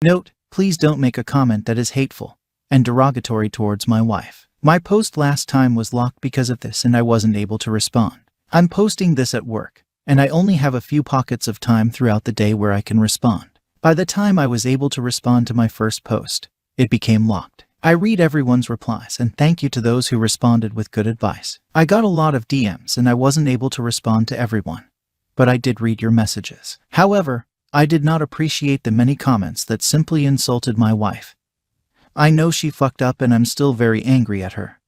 Note: please don't make a comment that is hateful and derogatory towards my wife. My post last time was locked because of this and I wasn't able to respond. I'm posting this at work, and I only have a few pockets of time throughout the day where I can respond. By the time I was able to respond to my first post, it became locked. I read everyone's replies and thank you to those who responded with good advice. I got a lot of DMs and I wasn't able to respond to everyone, but I did read your messages. However, I did not appreciate the many comments that simply insulted my wife. I know she fucked up and I'm still very angry at her,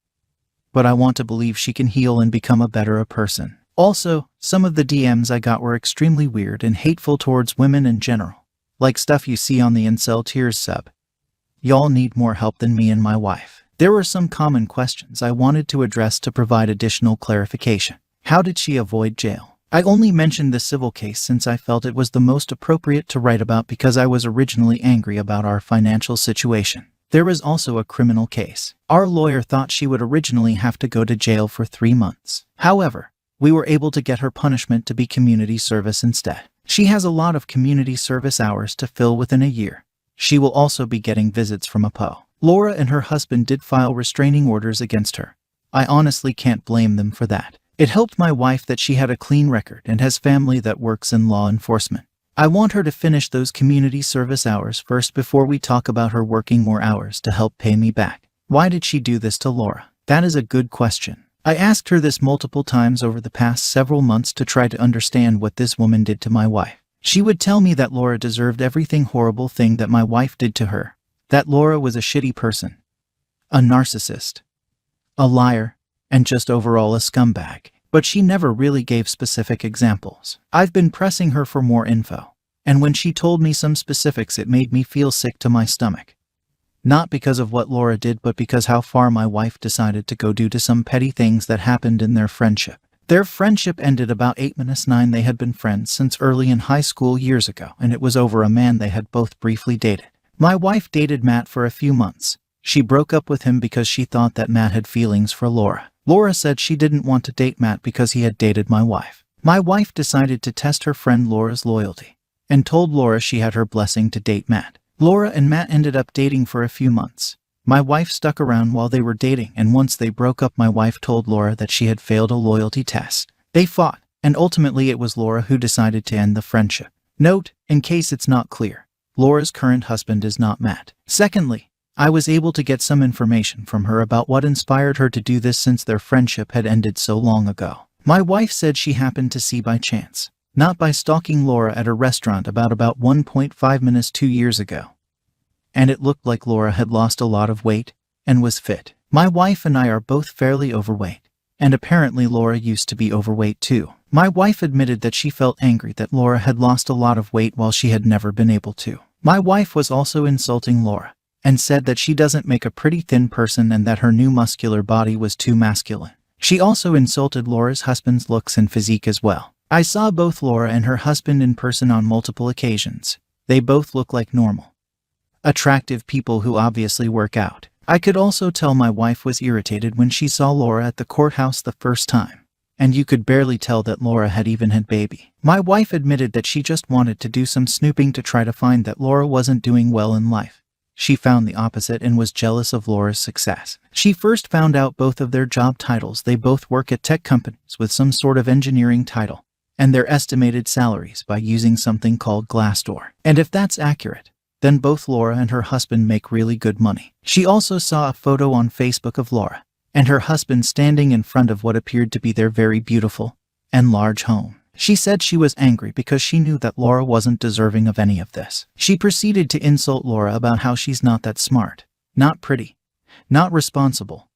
but I want to believe she can heal and become a better person. Also, some of the DMs I got were extremely weird and hateful towards women in general, like stuff you see on the Incel Tears sub. Y'all need more help than me and my wife. There were some common questions I wanted to address to provide additional clarification. How did she avoid jail? I only mentioned the civil case since I felt it was the most appropriate to write about because I was originally angry about our financial situation. There was also a criminal case. Our lawyer thought she would originally have to go to jail for 3 months. However, we were able to get her punishment to be community service instead. She has a lot of community service hours to fill within a year. She will also be getting visits from a PO. Laura and her husband did file restraining orders against her. I honestly can't blame them for that. It helped my wife that she had a clean record and has family that works in law enforcement. I want her to finish those community service hours first before we talk about her working more hours to help pay me back. Why did she do this to Laura? That is a good question. I asked her this multiple times over the past several months to try to understand what this woman did to my wife. She would tell me that Laura deserved everything horrible thing that my wife did to her. That Laura was a shitty person, a narcissist, a liar, and just overall a scumbag. But she never really gave specific examples. I've been pressing her for more info, and when she told me some specifics it made me feel sick to my stomach. Not because of what Laura did, but because how far my wife decided to go due to some petty things that happened in their friendship. Their friendship ended about 8-9. They had been friends since early in high school years ago, and it was over a man they had both briefly dated. My wife dated Matt for a few months. She broke up with him because she thought that Matt had feelings for Laura. Laura said she didn't want to date Matt because he had dated my wife. My wife decided to test her friend Laura's loyalty and told Laura she had her blessing to date Matt. Laura and Matt ended up dating for a few months. My wife stuck around while they were dating, and once they broke up, my wife told Laura that she had failed a loyalty test. They fought, and ultimately it was Laura who decided to end the friendship. Note, in case it's not clear, Laura's current husband is not Matt. Secondly, I was able to get some information from her about what inspired her to do this since their friendship had ended so long ago. My wife said she happened to see by chance, not by stalking Laura at a restaurant about 1.5 minutes 2 years ago. And it looked like Laura had lost a lot of weight and was fit. My wife and I are both fairly overweight, and apparently Laura used to be overweight too. My wife admitted that she felt angry that Laura had lost a lot of weight while she had never been able to. My wife was also insulting Laura and said that she doesn't make a pretty thin person and that her new muscular body was too masculine. She also insulted Laura's husband's looks and physique as well. I saw both Laura and her husband in person on multiple occasions. They both look like normal, attractive people who obviously work out. I could also tell my wife was irritated when she saw Laura at the courthouse the first time, and you could barely tell that Laura had even had baby. My wife admitted that she just wanted to do some snooping to try to find that Laura wasn't doing well in life. She found the opposite and was jealous of Laura's success. She first found out both of their job titles. They both work at tech companies with some sort of engineering title, and their estimated salaries by using something called Glassdoor. And if that's accurate, then both Laura and her husband make really good money. She also saw a photo on Facebook of Laura and her husband standing in front of what appeared to be their very beautiful and large home. She said she was angry because she knew that Laura wasn't deserving of any of this. She proceeded to insult Laura about how she's not that smart, not pretty, not responsible.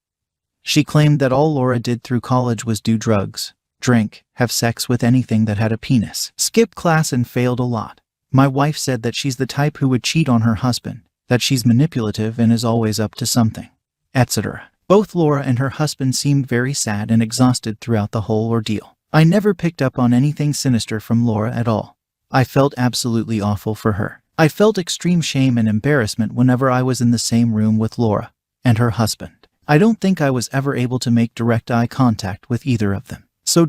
She claimed that all Laura did through college was do drugs, drink, have sex with anything that had a penis, skip class and failed a lot. My wife said that she's the type who would cheat on her husband, that she's manipulative and is always up to something, etc. Both Laura and her husband seemed very sad and exhausted throughout the whole ordeal. I never picked up on anything sinister from Laura at all. I felt absolutely awful for her. I felt extreme shame and embarrassment whenever I was in the same room with Laura and her husband. I don't think I was ever able to make direct eye contact with either of them. So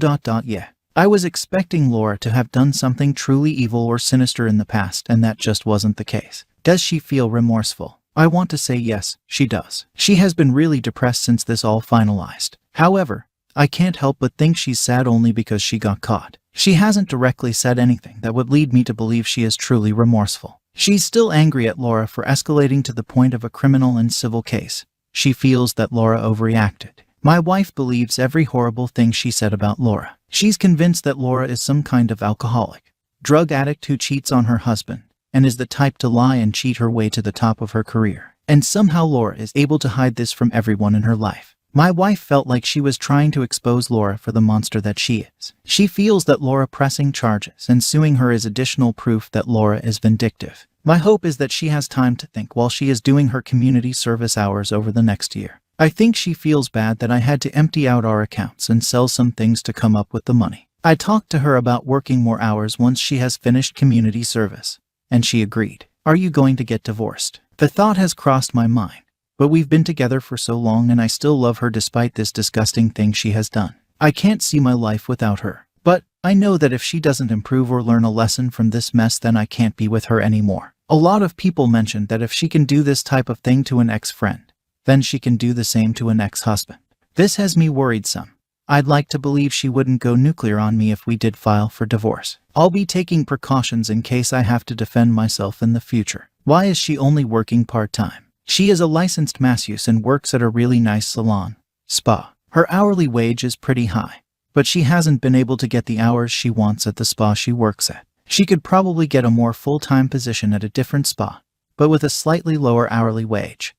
yeah. I was expecting Laura to have done something truly evil or sinister in the past, and that just wasn't the case. Does she feel remorseful? I want to say yes, she does. She has been really depressed since this all finalized. However, I can't help but think she's sad only because she got caught. She hasn't directly said anything that would lead me to believe she is truly remorseful. She's still angry at Laura for escalating to the point of a criminal and civil case. She feels that Laura overreacted. My wife believes every horrible thing she said about Laura. She's convinced that Laura is some kind of alcoholic, drug addict who cheats on her husband, and is the type to lie and cheat her way to the top of her career. And somehow Laura is able to hide this from everyone in her life. My wife felt like she was trying to expose Laura for the monster that she is. She feels that Laura pressing charges and suing her is additional proof that Laura is vindictive. My hope is that she has time to think while she is doing her community service hours over the next year. I think she feels bad that I had to empty out our accounts and sell some things to come up with the money. I talked to her about working more hours once she has finished community service, and she agreed. Are you going to get divorced? The thought has crossed my mind, but we've been together for so long and I still love her despite this disgusting thing she has done. I can't see my life without her, but I know that if she doesn't improve or learn a lesson from this mess, then I can't be with her anymore. A lot of people mentioned that if she can do this type of thing to an ex-friend, then she can do the same to an ex-husband. This has me worried some. I'd like to believe she wouldn't go nuclear on me if we did file for divorce. I'll be taking precautions in case I have to defend myself in the future. Why is she only working part-time? She is a licensed masseuse and works at a really nice salon, spa. Her hourly wage is pretty high, but she hasn't been able to get the hours she wants at the spa she works at. She could probably get a more full-time position at a different spa, but with a slightly lower hourly wage,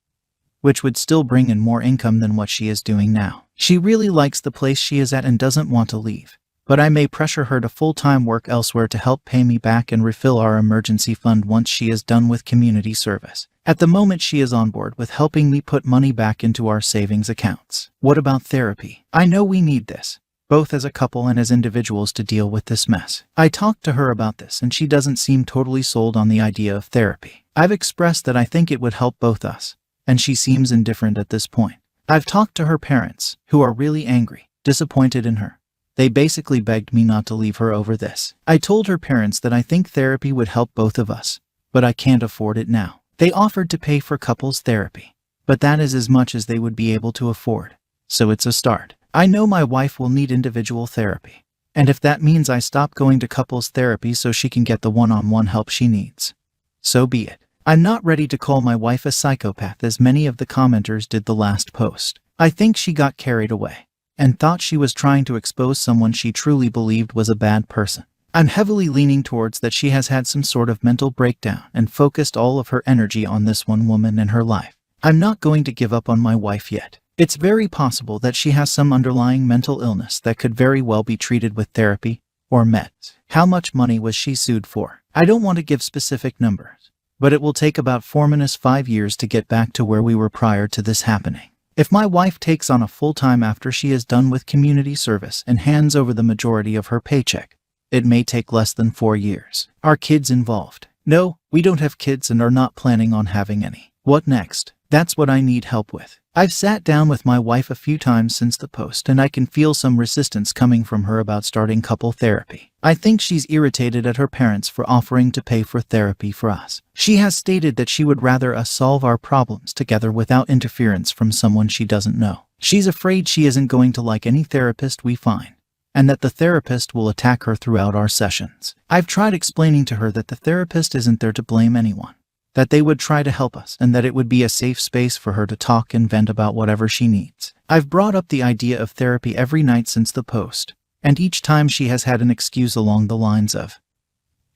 which would still bring in more income than what she is doing now. She really likes the place she is at and doesn't want to leave, but I may pressure her to full-time work elsewhere to help pay me back and refill our emergency fund once she is done with community service. At the moment, she is on board with helping me put money back into our savings accounts. What about therapy? I know we need this, both as a couple and as individuals, to deal with this mess. I talked to her about this and she doesn't seem totally sold on the idea of therapy. I've expressed that I think it would help both us, and she seems indifferent at this point. I've talked to her parents, who are really angry, disappointed in her. They basically begged me not to leave her over this. I told her parents that I think therapy would help both of us, but I can't afford it now. They offered to pay for couples therapy, but that is as much as they would be able to afford. So it's a start. I know my wife will need individual therapy, and if that means I stop going to couples therapy so she can get the one-on-one help she needs, so be it. I'm not ready to call my wife a psychopath as many of the commenters did the last post. I think she got carried away and thought she was trying to expose someone she truly believed was a bad person. I'm heavily leaning towards that she has had some sort of mental breakdown and focused all of her energy on this one woman in her life. I'm not going to give up on my wife yet. It's very possible that she has some underlying mental illness that could very well be treated with therapy or meds. How much money was she sued for? I don't want to give specific numbers, but it will take about 4-5 years to get back to where we were prior to this happening. If my wife takes on a full-time after she is done with community service and hands over the majority of her paycheck, it may take less than 4 years. Are kids involved? No, we don't have kids and are not planning on having any. What next? That's what I need help with. I've sat down with my wife a few times since the post and I can feel some resistance coming from her about starting couple therapy. I think she's irritated at her parents for offering to pay for therapy for us. She has stated that she would rather us solve our problems together without interference from someone she doesn't know. She's afraid she isn't going to like any therapist we find, and that the therapist will attack her throughout our sessions. I've tried explaining to her that the therapist isn't there to blame anyone, that they would try to help us, and that it would be a safe space for her to talk and vent about whatever she needs. I've brought up the idea of therapy every night since the post, and each time she has had an excuse along the lines of,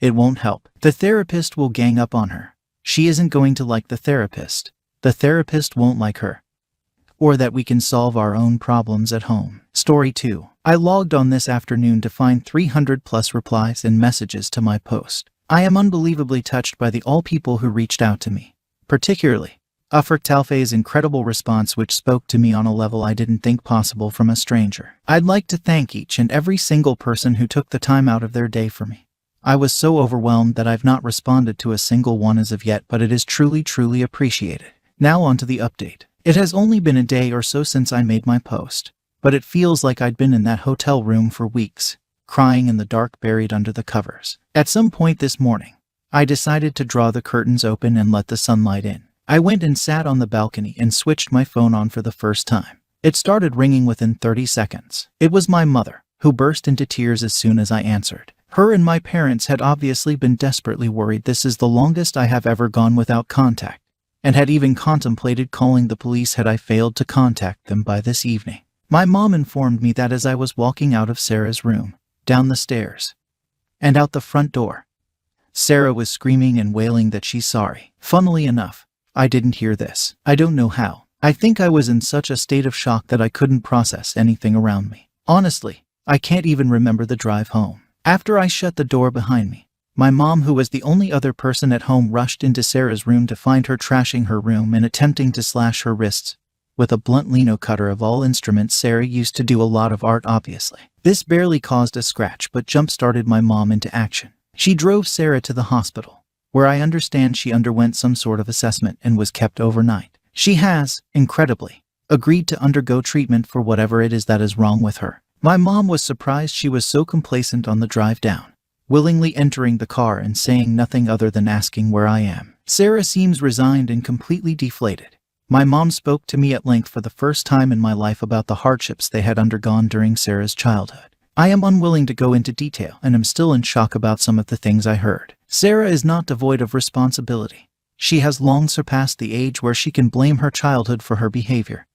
"It won't help. The therapist will gang up on her. She isn't going to like the therapist. The therapist won't like her." Or that we can solve our own problems at home. Story 2. I logged on this afternoon to find 300+ replies and messages to my post. I am unbelievably touched by all people who reached out to me, particularly Ufrik Talfay's incredible response, which spoke to me on a level I didn't think possible from a stranger. I'd like to thank each and every single person who took the time out of their day for me. I was so overwhelmed that I've not responded to a single one as of yet, but it is truly appreciated. Now on to the update. It has only been a day or so since I made my post, but it feels like I'd been in that hotel room for weeks, crying in the dark, buried under the covers. At some point this morning, I decided to draw the curtains open and let the sunlight in. I went and sat on the balcony and switched my phone on for the first time. It started ringing within 30 seconds. It was my mother, who burst into tears as soon as I answered. Her and my parents had obviously been desperately worried. This is the longest I have ever gone without contact, and had even contemplated calling the police had I failed to contact them by this evening. My mom informed me that as I was walking out of Sarah's room, down the stairs, and out the front door, Sarah was screaming and wailing that she's sorry. Funnily enough, I didn't hear this. I don't know how. I think I was in such a state of shock that I couldn't process anything around me. Honestly, I can't even remember the drive home. After I shut the door behind me, my mom, who was the only other person at home, rushed into Sarah's room to find her trashing her room and attempting to slash her wrists with a blunt lino cutter. Of all instruments, Sarah used to do a lot of art, obviously. This barely caused a scratch but jump-started my mom into action. She drove Sarah to the hospital, where I understand she underwent some sort of assessment and was kept overnight. She has, incredibly, agreed to undergo treatment for whatever it is that is wrong with her. My mom was surprised she was so complacent on the drive down, willingly entering the car and saying nothing other than asking where I am. Sarah seems resigned and completely deflated. My mom spoke to me at length for the first time in my life about the hardships they had undergone during Sarah's childhood. I am unwilling to go into detail and am still in shock about some of the things I heard. Sarah is not devoid of responsibility. She has long surpassed the age where she can blame her childhood for her behavior.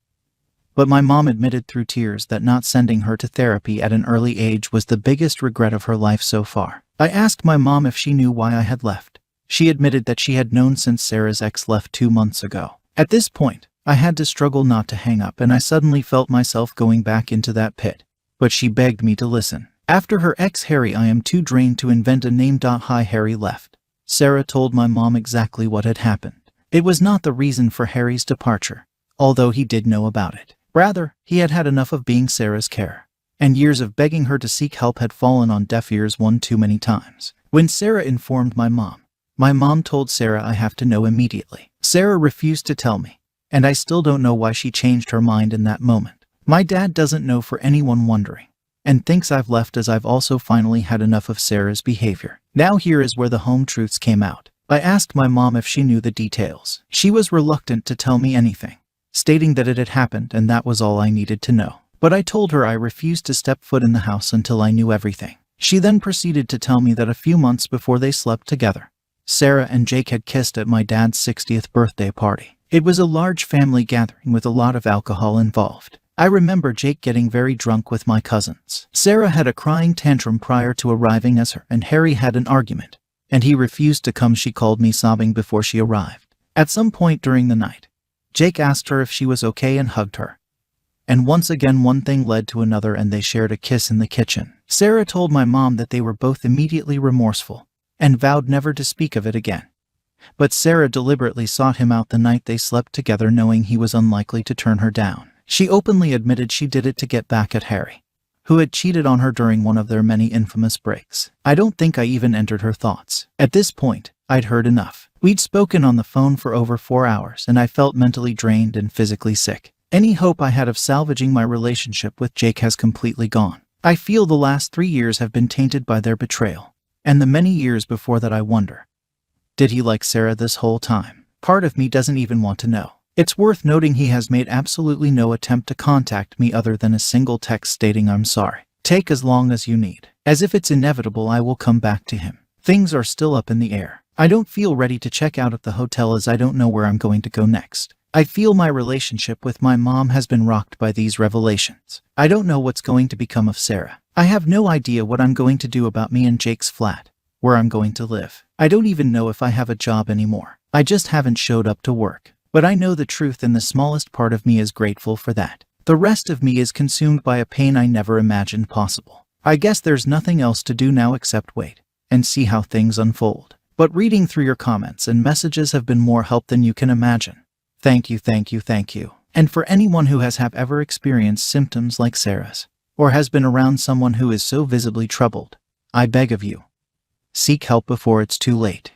But my mom admitted through tears that not sending her to therapy at an early age was the biggest regret of her life so far. I asked my mom if she knew why I had left. She admitted that she had known since Sarah's ex left 2 months ago. At this point, I had to struggle not to hang up, and I suddenly felt myself going back into that pit. But she begged me to listen. After her ex Harry, I am too drained to invent a name. Hi, Harry left. Sarah told my mom exactly what had happened. It was not the reason for Harry's departure, although he did know about it. Rather, he had had enough of being Sarah's care, and years of begging her to seek help had fallen on deaf ears one too many times. When Sarah informed my mom told Sarah I have to know immediately. Sarah refused to tell me, and I still don't know why she changed her mind in that moment. My dad doesn't know, for anyone wondering, and thinks I've left as I've also finally had enough of Sarah's behavior. Now here is where the home truths came out. I asked my mom if she knew the details. She was reluctant to tell me anything, stating that it had happened and that was all I needed to know. But I told her I refused to step foot in the house until I knew everything. She then proceeded to tell me that a few months before they slept together, Sarah and Jake had kissed at my dad's 60th birthday party. It was a large family gathering with a lot of alcohol involved. I remember Jake getting very drunk with my cousins. Sarah had a crying tantrum prior to arriving as her and Harry had an argument, and he refused to come. She called me sobbing before she arrived. At some point during the night, Jake asked her if she was okay and hugged her. And once again one thing led to another and they shared a kiss in the kitchen. Sarah told my mom that they were both immediately remorseful and vowed never to speak of it again. But Sarah deliberately sought him out the night they slept together, knowing he was unlikely to turn her down. She openly admitted she did it to get back at Harry, who had cheated on her during one of their many infamous breaks. I don't think I even entered her thoughts. At this point, I'd heard enough. We'd spoken on the phone for over 4 hours and I felt mentally drained and physically sick. Any hope I had of salvaging my relationship with Jake has completely gone. I feel the last 3 years have been tainted by their betrayal. And the many years before that, I wonder, did he like Sarah this whole time? Part of me doesn't even want to know. It's worth noting he has made absolutely no attempt to contact me other than a single text stating I'm sorry. Take as long as you need. As if it's inevitable I will come back to him. Things are still up in the air. I don't feel ready to check out of the hotel as I don't know where I'm going to go next. I feel my relationship with my mom has been rocked by these revelations. I don't know what's going to become of Sarah. I have no idea what I'm going to do about me and Jake's flat, where I'm going to live. I don't even know if I have a job anymore. I just haven't showed up to work. But I know the truth and the smallest part of me is grateful for that. The rest of me is consumed by a pain I never imagined possible. I guess there's nothing else to do now except wait and see how things unfold. But reading through your comments and messages have been more help than you can imagine. Thank you, thank you, thank you. And for anyone who has ever experienced symptoms like Sarah's, or has been around someone who is so visibly troubled, I beg of you, seek help before it's too late.